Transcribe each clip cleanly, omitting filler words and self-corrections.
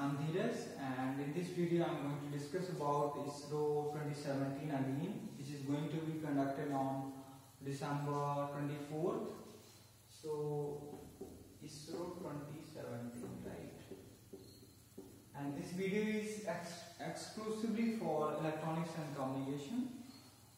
I'm Dheeraj, and in this video I'm going to discuss about ISRO 2017 again, which is going to be conducted on December 24th. So ISRO 2017, right? And this video is exclusively for electronics and communication.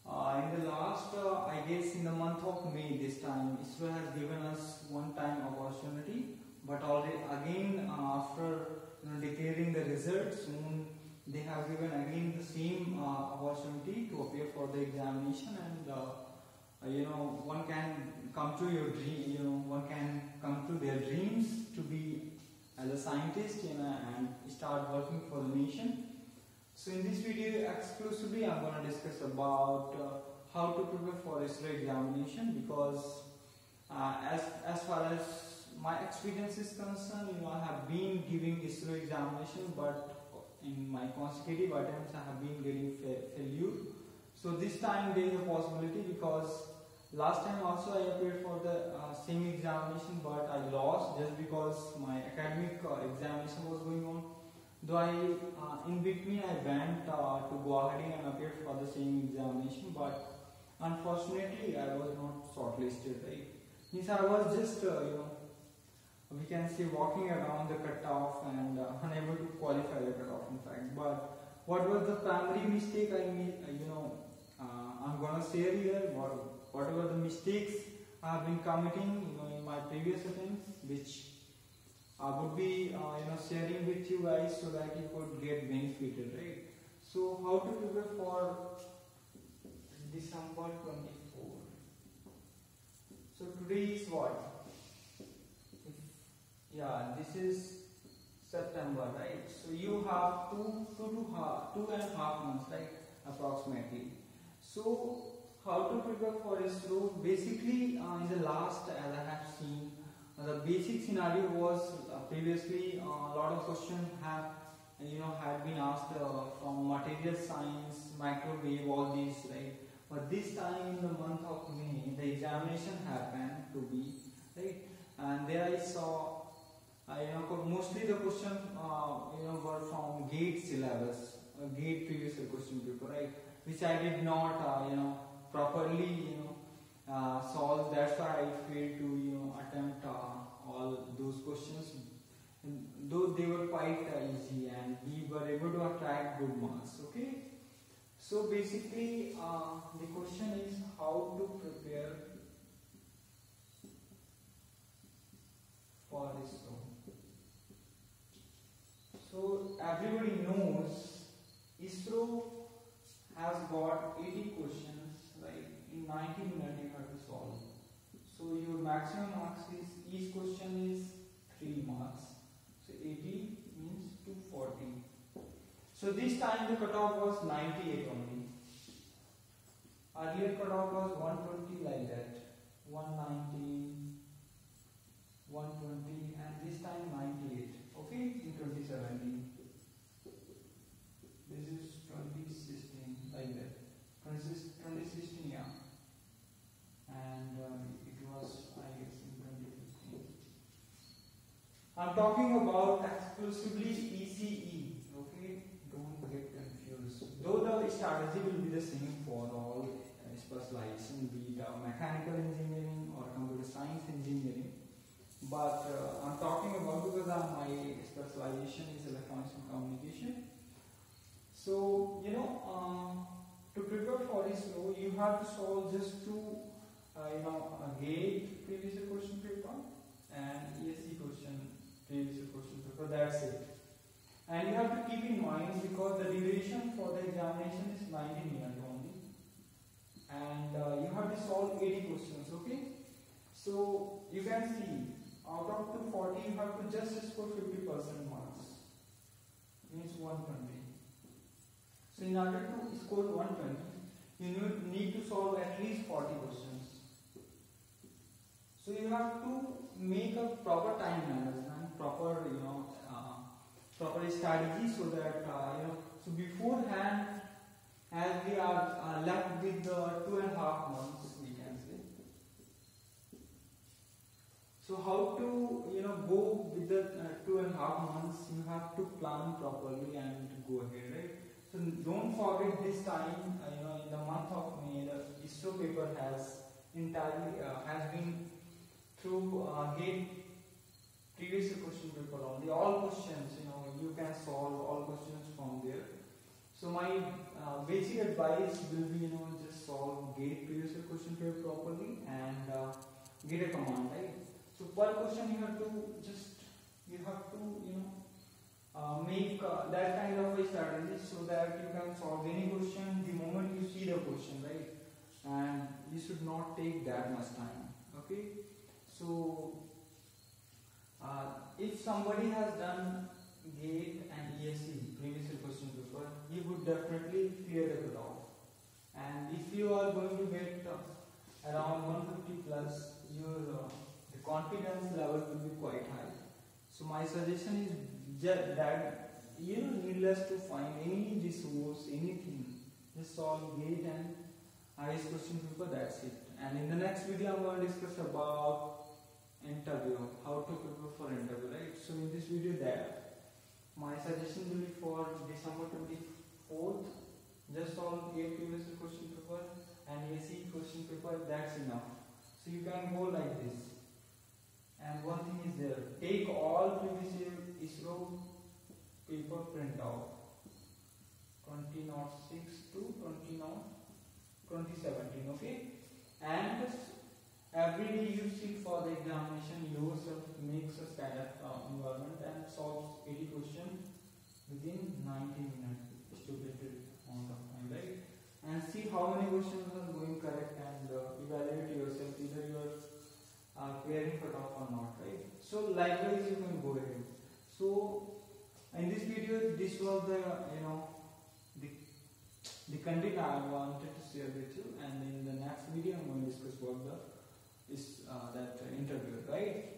In the last, I guess in the month of May this time, ISRO has given us one-time opportunity, but already again after declaring the results soon, they have given again the same opportunity to appear for the examination, and one can come to your dream, one can come to their dreams to be as a scientist, and start working for the nation. So in this video exclusively I'm going to discuss about how to prepare for ISRO examination, because as far as my experience is concerned, I have been giving ISRO examination, but in my consecutive attempts I have been getting failure. So this time there is a possibility, because last time also I appeared for the same examination, but I lost just because my academic examination was going on. Though in between I went to Guwahati and appeared for the same examination, but unfortunately I was not shortlisted, right? Means I was just we can say walking around the cutoff and unable to qualify the cutoff in fact. But what was the primary mistake I made, I'm gonna share here whatever the mistakes I have been committing in my previous attempts, which I would be sharing with you guys so that you could get benefited, right? So how to prepare for December 24? So today is what? Yeah, this is September, right? So you have two and a half months, right? Approximately. So how to prepare for ISRO? Basically, in the last, as I have seen, the basic scenario was previously a lot of questions had been asked from material science, microwave, all these, right? But this time in the month of May, the examination happened to be, right? And there I saw, mostly the questions were from GATE syllabus, GATE previous question paper, right? Which I did not properly solve. That's why I failed to attempt all those questions, though they were quite easy and we were able to attract good marks. Okay, so basically the question is how to prepare for ISRO. So everybody knows ISRO has got 80 questions, right? In 90 minutes you have to solve. So your maximum marks is, each question is 3 marks. So 80 means 240. So this time the cutoff was 98 only. Earlier cutoff was 120, like that. 190, 120, and this time 98. Okay, in 2017. This is 2016, like that. 2016, yeah. And it was, I guess, in 2015. I'm talking about exclusively ECE. Okay, don't get confused. Though the strategy will be the same for all specialization, be it mechanical engineering or computer science engineering. But I'm talking about, because my specialization is electronics and communication. So to prepare for ISRO, you have to solve just two, GATE previous year question paper and ESE previous year question paper. That's it. And you have to keep in mind, because the duration for the examination is 90 minutes only, and you have to solve 80 questions. Okay. So you can see, out of 240, you have to just score 50% marks. Means 120. So in order to score 120, you need to solve at least 40 questions. So you have to make a proper time management, proper strategy, so that so beforehand, as we are left with 2.5 months, we can say. So how to go with the 2.5 months. You have to plan properly and go ahead, right? So don't forget this time. In the month of May, the ISRO paper has entirely has been through GATE previous question paper only. All questions, you can solve all questions from there. So my basic advice will be, just solve GATE previous question paper properly and get a command, right? So per question you have to make that kind of a strategy so that you can solve any question the moment you see the question, right? And you should not take that much time. Okay. So if somebody has done GATE and ESE previous question paper, he would definitely clear the cutoff. And if you are going to get around 150 plus, your the confidence level will be quite high. So my suggestion is that needless to find any resource, anything, just solve GATE and IS question paper. That's it. And in the next video, I'm going to discuss about interview, how to prepare for interview, right? So in this video, my suggestion will be for December 24th. Just solve GATE previous question paper and ESE question paper. That's enough. So you can go like this. And one thing is there, take all previous year ISRO paper printout 2006 to 2017, okay? And every day you sit for the examination yourself, makes a standard environment and solves 80 questions within 90 minutes, stipulated amount of time, right? And see how many questions are going correct and evaluate yourself, either you are clearing cutoff or not, right? So likewise you can go ahead. So in this video, this was the content I wanted to share with you, and in the next video I'm going to discuss about that interview, right?